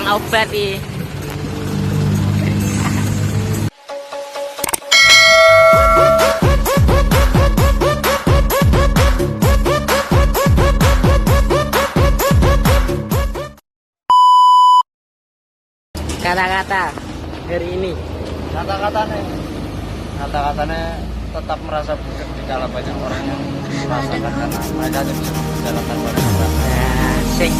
tukang obat nih. Kata-kata hari ini. Kata-katanya tetap merasa budak dikala banyak orang yang merasakan karena mereka bisa berjalan tanpa. Asik.